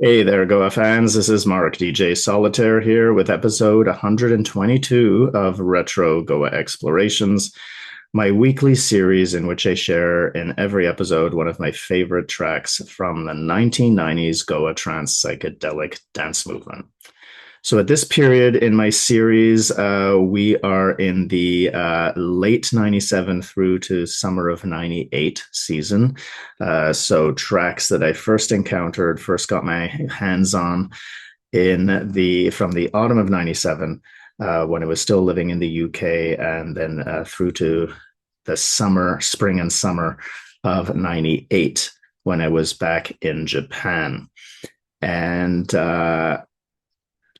Hey there, Goa fans. This is Mark, DJ Solitaire here with episode 122 of Retro Goa Explorations, my weekly series in which I share in every episode one of my favorite tracks from the 1990s Goa Trance psychedelic dance movement. So at this period in my series, we are in the late 97 through to summer of 98 season. So tracks that I first encountered, first got my hands on from the autumn of 97, when I was still living in the UK, and then through to the spring and summer of 98 when I was back in Japan. And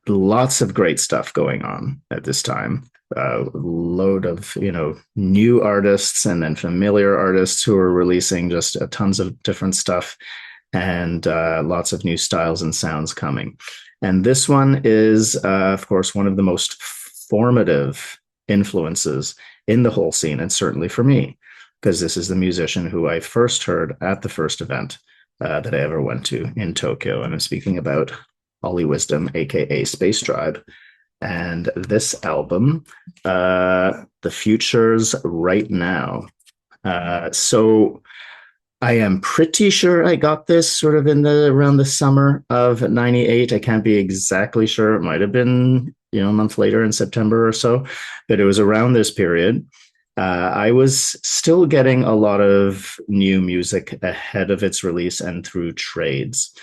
lots of great stuff going on at this time. Load of new artists and then familiar artists who are releasing just tons of different stuff, and lots of new styles and sounds coming. And this one is, of course, one of the most formative influences in the whole scene, and certainly for me, because this is the musician who I first heard at the first event that I ever went to in Tokyo. And I'm speaking about Olli Wisdom, aka Space Tribe, and this album, The Future's Right Now. So I am pretty sure I got this sort of around the summer of '98. I can't be exactly sure. It might have been a month later in September or so, but it was around this period. I was still getting a lot of new music ahead of its release and through trades.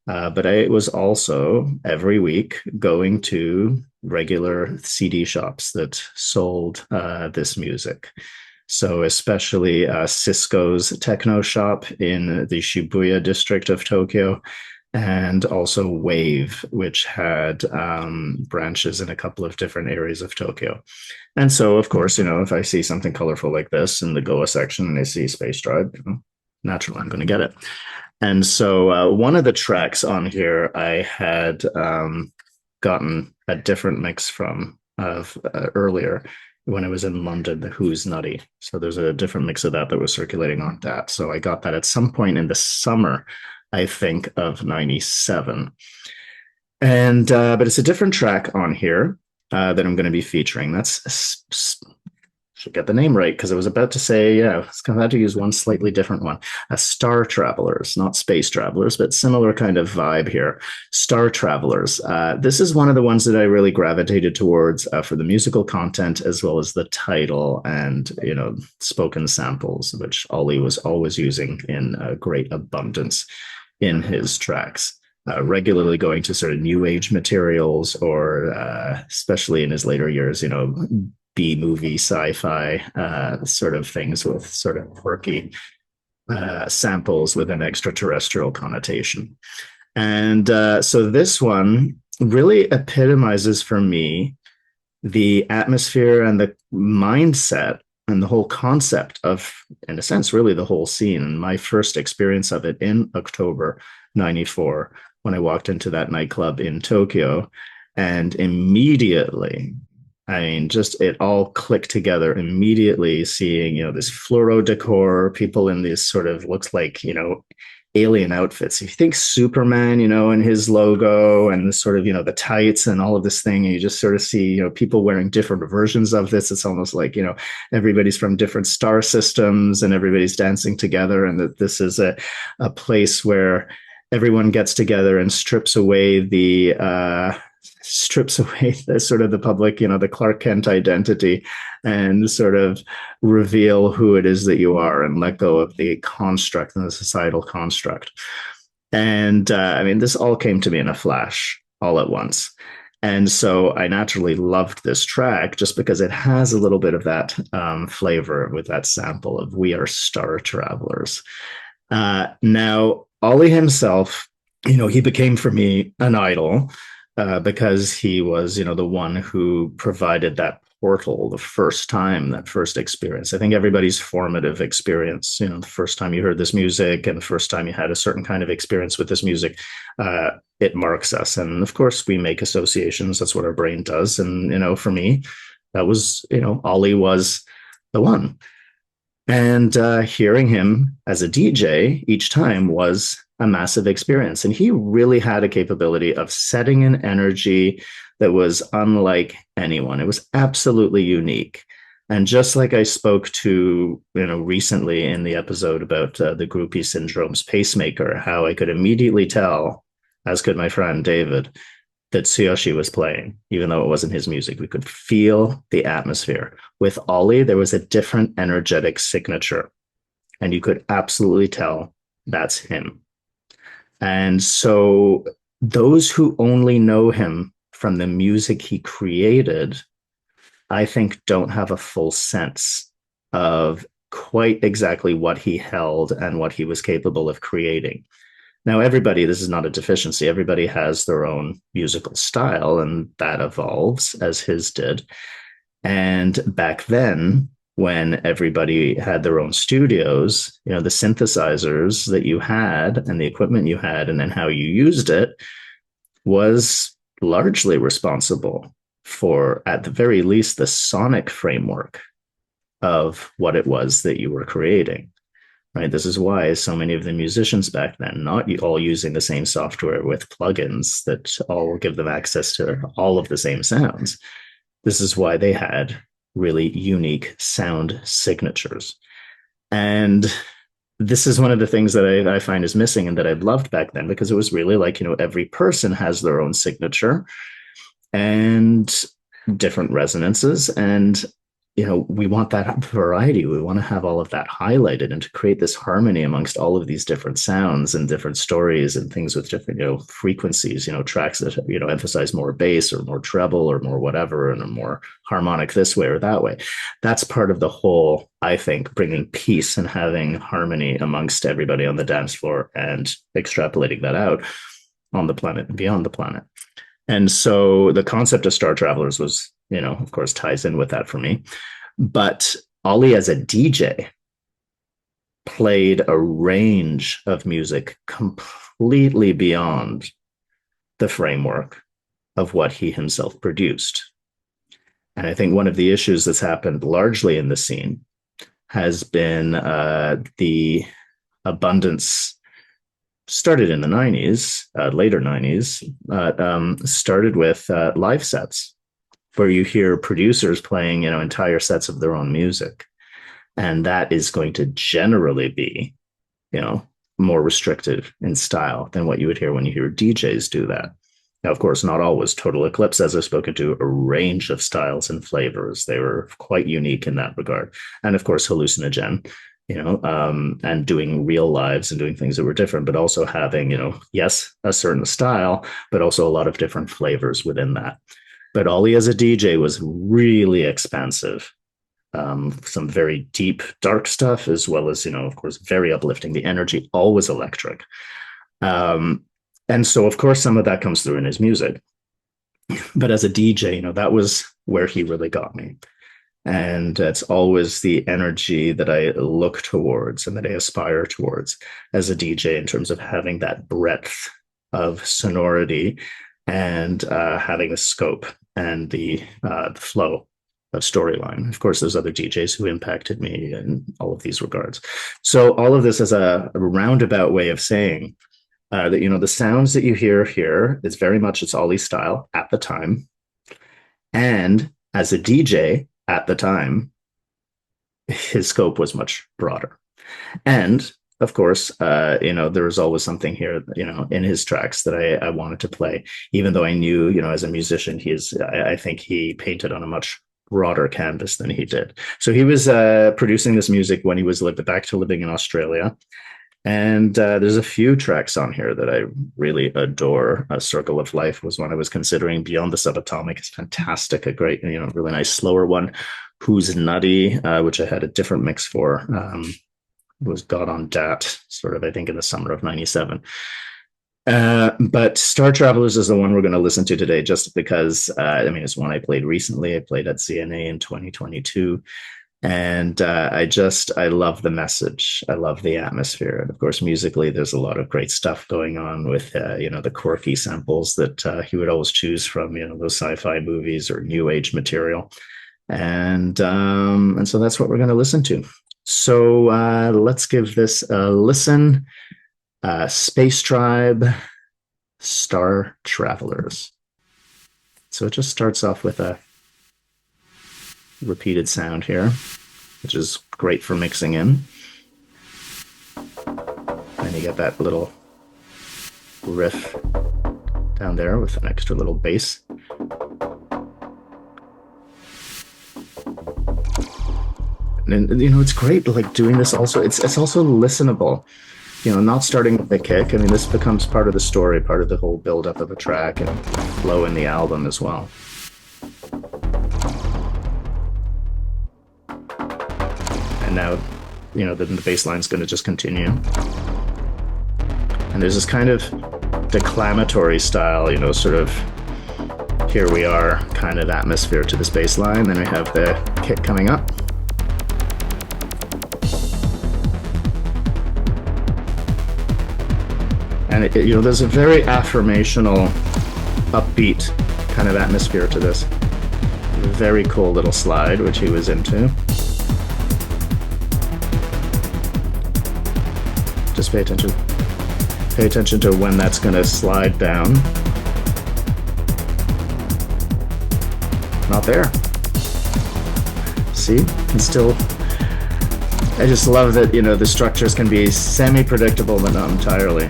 But I was also every week going to regular CD shops that sold this music. So especially Cisco's techno shop in the Shibuya district of Tokyo, and also Wave, which had branches in a couple of different areas of Tokyo. And so, of course, if I see something colorful like this in the Goa section and I see Space Tribe, naturally, I'm going to get it. And so one of the tracks on here I had gotten a different mix from of earlier when I was in London, the Who's Nutty. So there's a different mix of that was circulating on that. So I got that at some point in the summer, I think, of 97. And but it's a different track on here that I'm going to be featuring. Should get the name right, because I was about to say, I was going to have to use one slightly different one. Star Travelers, not Space Travelers, but similar kind of vibe here. Star Travelers. This is one of the ones that I really gravitated towards for the musical content, as well as the title and, spoken samples, which Olli was always using in great abundance in his tracks. Regularly going to sort of new age materials, or especially in his later years, B-movie sci-fi sort of things with sort of quirky samples with an extraterrestrial connotation. And so this one really epitomizes for me the atmosphere and the mindset and the whole concept of, in a sense, really the whole scene. And my first experience of it in October 94, when I walked into that nightclub in Tokyo, and immediately, just it all clicked together immediately, seeing, this fluoro decor, people in these sort of looks like, alien outfits. If you think Superman, and his logo and the sort of, the tights and all of this thing, and you just sort of see, people wearing different versions of this. It's almost like, everybody's from different star systems and everybody's dancing together. And that this is a place where everyone gets together and strips away the sort of the public, the Clark Kent identity, and sort of reveal who it is that you are and let go of the construct and the societal construct. And this all came to me in a flash all at once. And so I naturally loved this track just because it has a little bit of that flavor with that sample of We Are Star Travelers. Now, Olli himself, he became for me an idol. Because he was, the one who provided that portal the first time, that first experience. I think everybody's formative experience, the first time you heard this music and the first time you had a certain kind of experience with this music, it marks us. And of course, we make associations. That's what our brain does. And, for me, that was, Olli was the one. And hearing him as a DJ each time was a massive experience. And he really had a capability of setting an energy that was unlike anyone. It was absolutely unique. And just like I spoke to, recently in the episode about the groupie syndrome's pacemaker, how I could immediately tell, as could my friend David, that Tsuyoshi was playing, even though it wasn't his music. We could feel the atmosphere. With Olli, there was a different energetic signature, and you could absolutely tell that's him. And so those who only know him from the music he created, I think don't have a full sense of quite exactly what he held and what he was capable of creating. Now, everybody, this is not a deficiency. Everybody has their own musical style, and that evolves as his did. And back then, when everybody had their own studios, the synthesizers that you had and the equipment you had, and then how you used it was largely responsible for, at the very least, the sonic framework of what it was that you were creating. Right. This is why so many of the musicians back then, not all using the same software with plugins that all give them access to all of the same sounds. This is why they had really unique sound signatures. And this is one of the things that I find is missing and that I loved back then, because it was really like, every person has their own signature and different resonances. And we want that variety. We want to have all of that highlighted and to create this harmony amongst all of these different sounds and different stories and things with different, frequencies, tracks that, emphasize more bass or more treble or more whatever, and a more harmonic this way or that way. That's part of the whole, I think, bringing peace and having harmony amongst everybody on the dance floor and extrapolating that out on the planet and beyond the planet. And so the concept of Star Travelers was, of course, ties in with that for me. But Olli, as a DJ, played a range of music completely beyond the framework of what he himself produced. And I think one of the issues that's happened largely in the scene has been the abundance. Started in the 90s, later 90s, started with live sets where you hear producers playing, entire sets of their own music. And that is going to generally be, more restrictive in style than what you would hear when you hear DJs do that. Now, of course, not always Total Eclipse, as I've spoken to, a range of styles and flavors. They were quite unique in that regard. And of course, Hallucinogen, and doing real lives and doing things that were different, but also having, yes, a certain style, but also a lot of different flavors within that. But Olli as a DJ was really expansive. Some very deep, dark stuff, as well as, of course, very uplifting. The energy, always electric. And so, of course, some of that comes through in his music. But as a DJ, that was where he really got me. And it's always the energy that I look towards and that I aspire towards as a DJ, in terms of having that breadth of sonority and having the scope and the flow of storyline. Of course, there's other DJs who impacted me in all of these regards. So all of this is a roundabout way of saying that, the sounds that you hear here, it's very much, it's Olli style at the time. And as a DJ, at the time, his scope was much broader. And of course, there was always something here, in his tracks that I wanted to play, even though I knew, as a musician, I think he painted on a much broader canvas than he did. So he was producing this music when he was back to living in Australia. And there's a few tracks on here that I really adore. Circle of Life was one I was considering. Beyond the Subatomic is fantastic. A great, really nice slower one. Who's Nutty, which I had a different mix for, was God on Dat, sort of, I think, in the summer of 97. But Star Travelers is the one we're going to listen to today, just because, it's one I played recently. I played at CNA in 2022. And I love the message. I love the atmosphere. And of course, musically, there's a lot of great stuff going on with, the quirky samples that he would always choose from, those sci-fi movies or new age material. And so that's what we're going to listen to. So let's give this a listen. Space Tribe, Star Travelers. So it just starts off with a repeated sound here, which is great for mixing in. And you get that little riff down there with an extra little bass. And you know, it's great like doing this also. It's also listenable. You know, not starting with the kick. I mean, this becomes part of the story, part of the whole build-up of a track and flow in the album as well. And now, you know, the bass line's going to just continue. And there's this kind of declamatory style, you know, sort of here we are kind of atmosphere to this bass line. Then we have the kick coming up. And you know, there's a very affirmational, upbeat kind of atmosphere to this. A very cool little slide, which he was into. Just pay attention. Pay attention to when that's going to slide down. Not there. See? And still, I just love that, you know, the structures can be semi-predictable, but not entirely.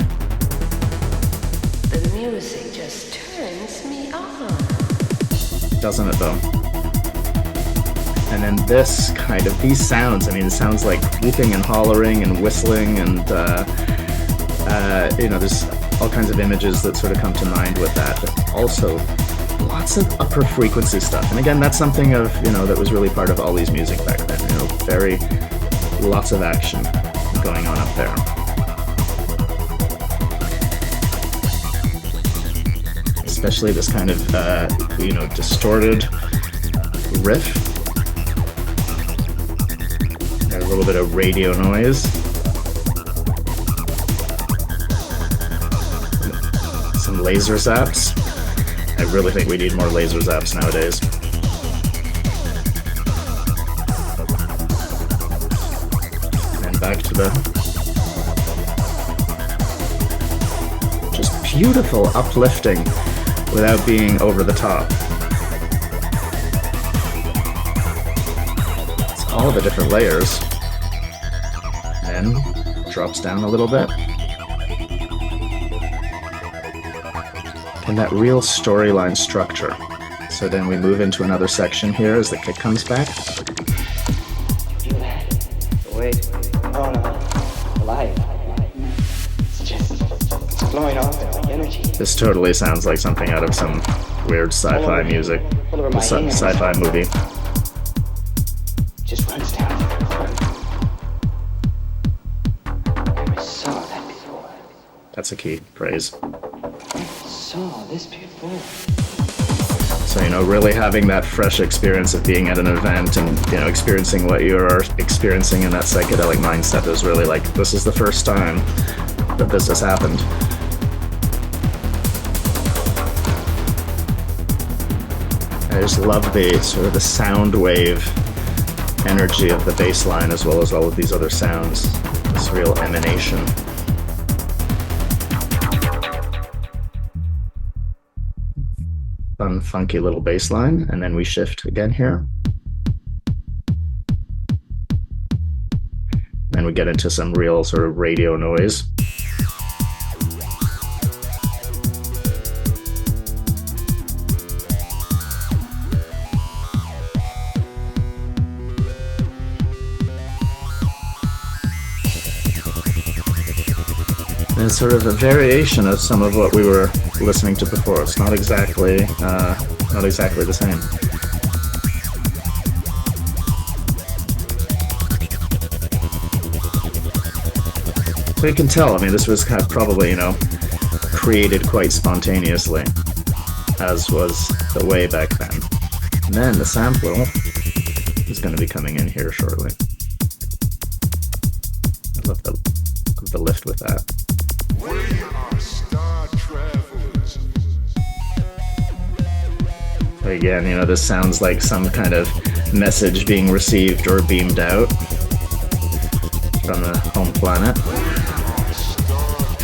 The music just turns me on. Doesn't it, though? And then this kind of, these sounds, I mean, it sounds like whooping and hollering and whistling and, you know, there's all kinds of images that sort of come to mind with that, but also lots of upper frequency stuff. And again, that's something of, you know, that was really part of Olli's music back then, you know, lots of action going on up there. Especially this kind of, you know, distorted riff. Got a little bit of radio noise. Some laser zaps. I really think we need more laser zaps nowadays. And back to the just beautiful uplifting without being over the top. It's all the different layers. And drops down a little bit. And that real storyline structure. So then we move into another section here as the kick comes back. Feel that? The weight. Oh no. Alive. It's just flowing off like energy. This totally sounds like something out of some weird sci-fi music. Sci-fi movie. Just runs down. I saw that before. That's a key phrase. Saw this before. So, you know, really having that fresh experience of being at an event and, you know, experiencing what you're experiencing in that psychedelic mindset is really like, this is the first time that this has happened. I just love the sort of the sound wave energy of the bass line as well as all of these other sounds. This real emanation. Fun, funky little bass line, and then we shift again here. Then we get into some real sort of radio noise. And it's sort of a variation of some of what we were listening to before. It's not exactly the same. So you can tell, I mean, this was kind of probably, you know, created quite spontaneously, as was the way back then. And then the sampler is going to be coming in here shortly. I love the lift with that. We are star travelers. Again, you know, this sounds like some kind of message being received or beamed out from the home planet. Star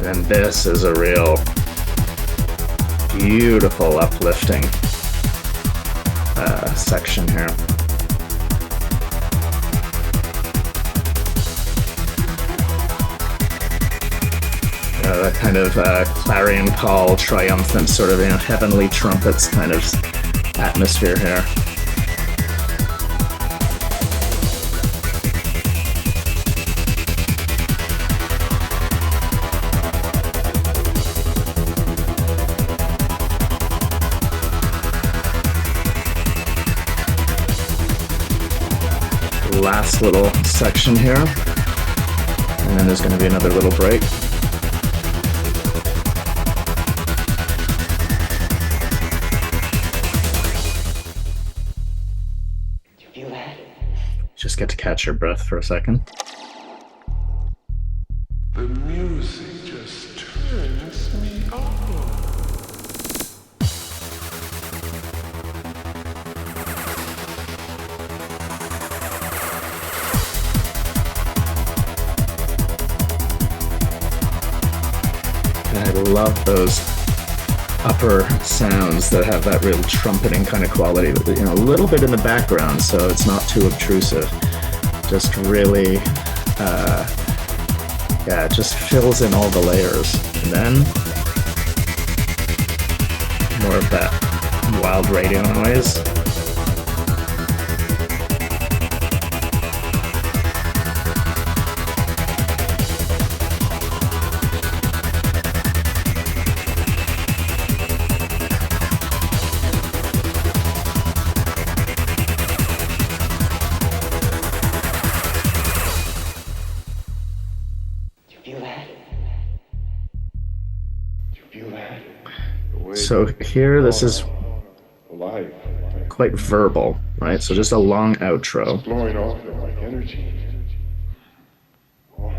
And this is a real beautiful, uplifting section here. That kind of clarion call, triumphant, sort of, heavenly trumpets kind of atmosphere here. Last little section here, and then there's going to be another little break. You feel that? Just get to catch your breath for a second. The music just turns me on. I love those upper sounds that have that real trumpeting kind of quality, a little bit in the background, so it's not too obtrusive. Just really, it just fills in all the layers. And then more of that wild radio noise. So here, this is quite verbal, right? So just a long outro. Blowing off like energy. Oh,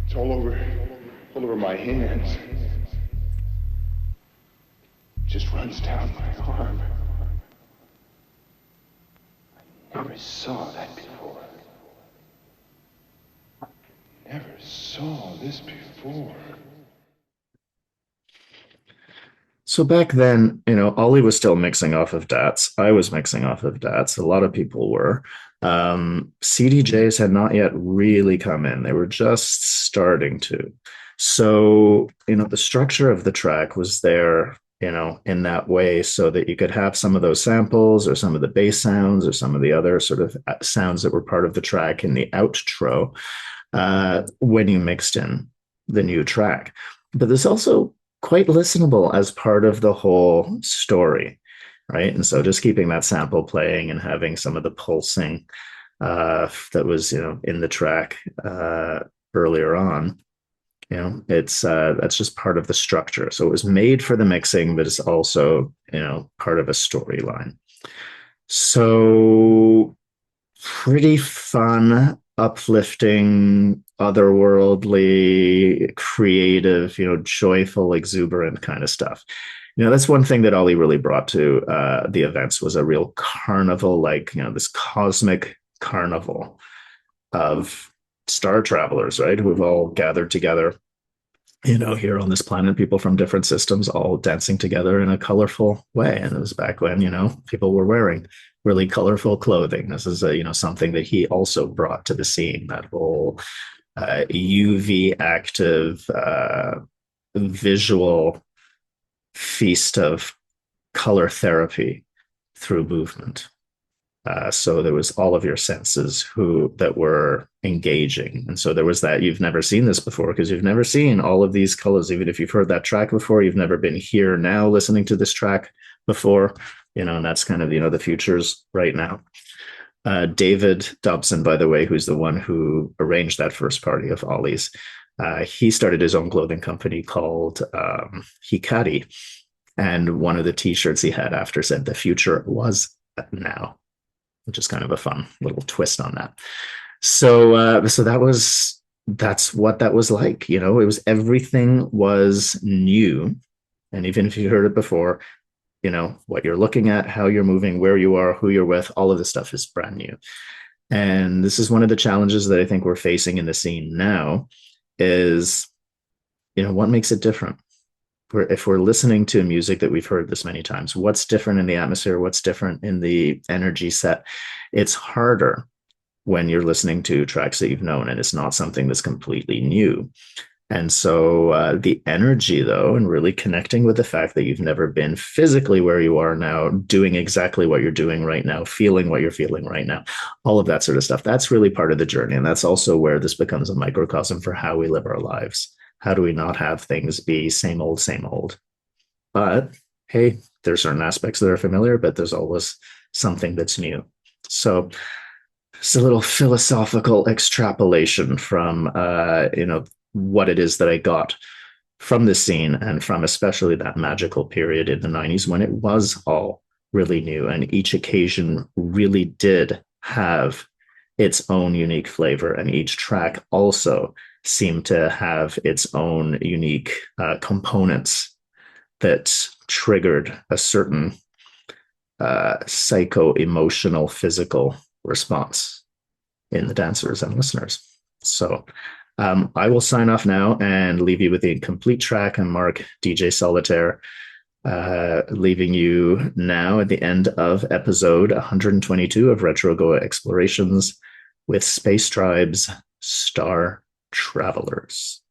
it's all over my hands. Just runs down my arm. I never saw that before. Never saw this before. So back then, Ollie was still mixing off of DATs. I was mixing off of DATs. A lot of people were. CDJs had not yet really come in. They were just starting to. So, the structure of the track was there, in that way, so that you could have some of those samples or some of the bass sounds or some of the other sort of sounds that were part of the track in the outro when you mixed in the new track. But there's also quite listenable as part of the whole story, right? And so just keeping that sample playing and having some of the pulsing that was, in the track earlier on, that's just part of the structure. So it was made for the mixing, but it's also, part of a storyline. So pretty fun, uplifting, otherworldly, creative, joyful, exuberant kind of stuff. That's one thing that Ollie really brought to the events, was a real carnival, this cosmic carnival of star travelers, right? Who've all gathered together, here on this planet, people from different systems all dancing together in a colorful way. And it was back when, people were wearing really colorful clothing. This is something that he also brought to the scene, that whole UV active visual feast of color therapy through movement. So there was all of your senses that were engaging. And so there was that, you've never seen this before, because you've never seen all of these colors. Even if you've heard that track before, you've never been here now listening to this track before, and that's kind of, the futures right now. David Dobson, by the way, who's the one who arranged that first party of Ollie's, he started his own clothing company called Hikari. And one of the t-shirts he had after said, "The future was now," which is kind of a fun little twist on that. So that's what that was like. It was, everything was new. And even if you heard it before, what you're looking at, how you're moving, where you are, who you're with, all of this stuff is brand new. And this is one of the challenges that I think we're facing in the scene now, is what makes it different? If we're listening to music that we've heard this many times, what's different in the atmosphere? What's different in the energy set? It's harder when you're listening to tracks that you've known and it's not something that's completely new. And so the energy, though, and really connecting with the fact that you've never been physically where you are now, doing exactly what you're doing right now, feeling what you're feeling right now, all of that sort of stuff, that's really part of the journey. And that's also where this becomes a microcosm for how we live our lives. How do we not have things be same old, same old? But hey, there's certain aspects that are familiar, but there's always something that's new. So it's a little philosophical extrapolation from, what it is that I got from this scene and from especially that magical period in the 90s when it was all really new and each occasion really did have its own unique flavor, and each track also seemed to have its own unique components that triggered a certain psycho-emotional physical response in the dancers and listeners. So I will sign off now and leave you with the complete track and mark DJ Solitaire, leaving you now at the end of episode 122 of Retro Goa Explorations with Space Tribe's Star Travelers.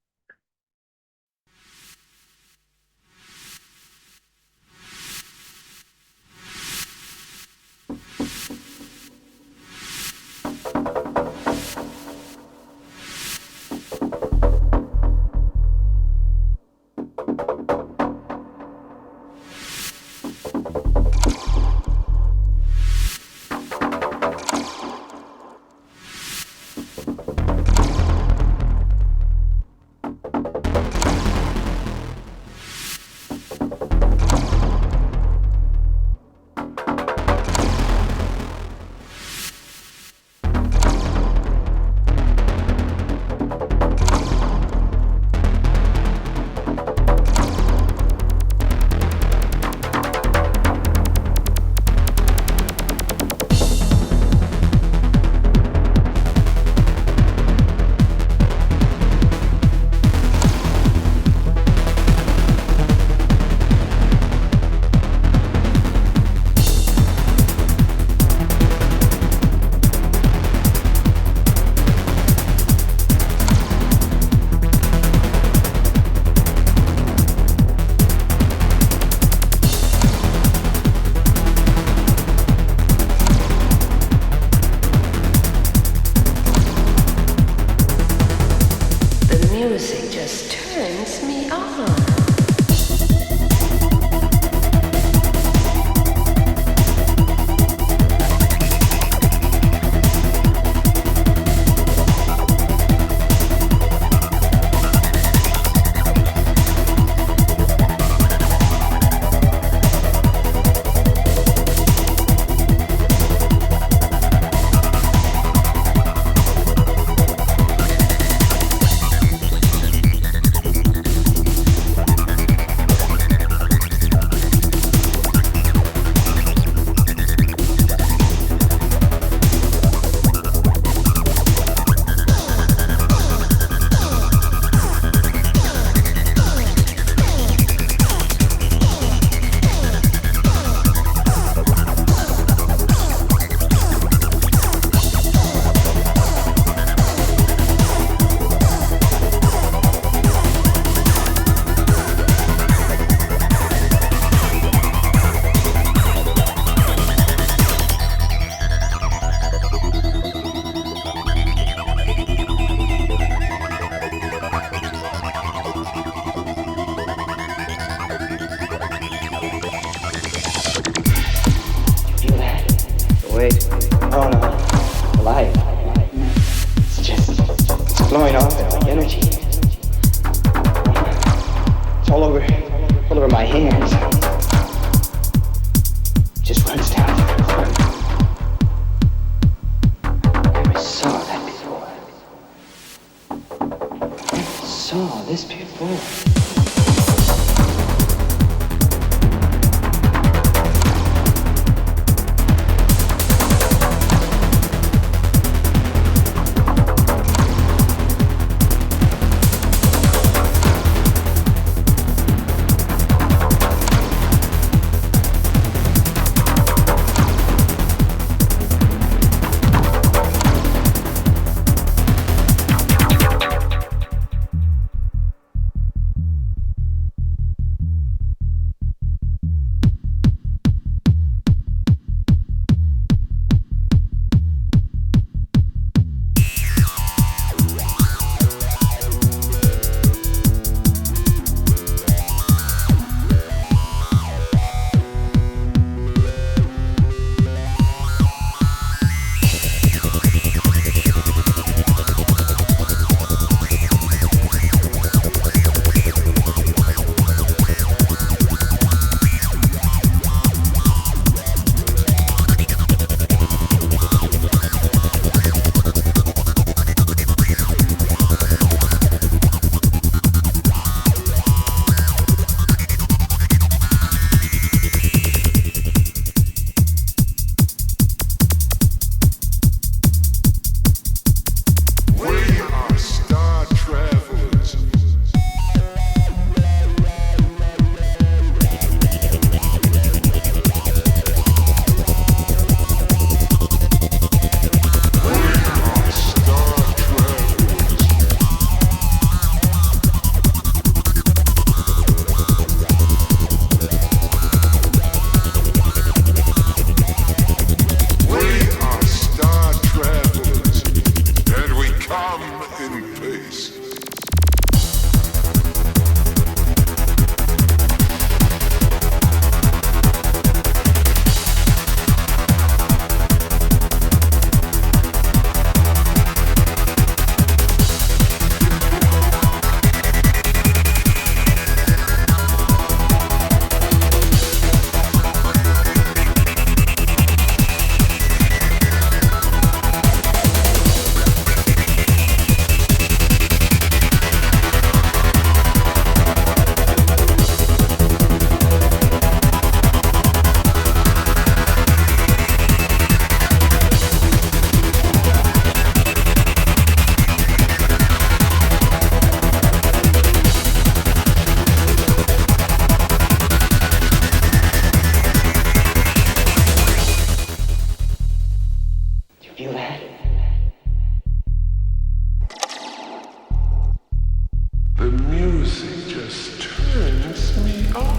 The music just turns me on.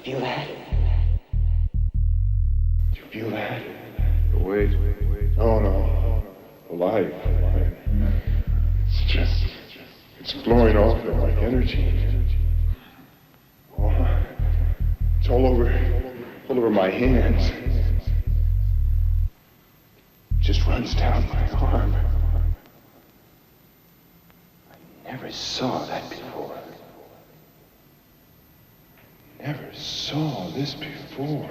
Feel that? Do you feel that? Wait. Oh no. Life. It's flowing off there like energy. Oh, it's all over my hands. Just runs down my arm. I never saw that before. Never saw this before.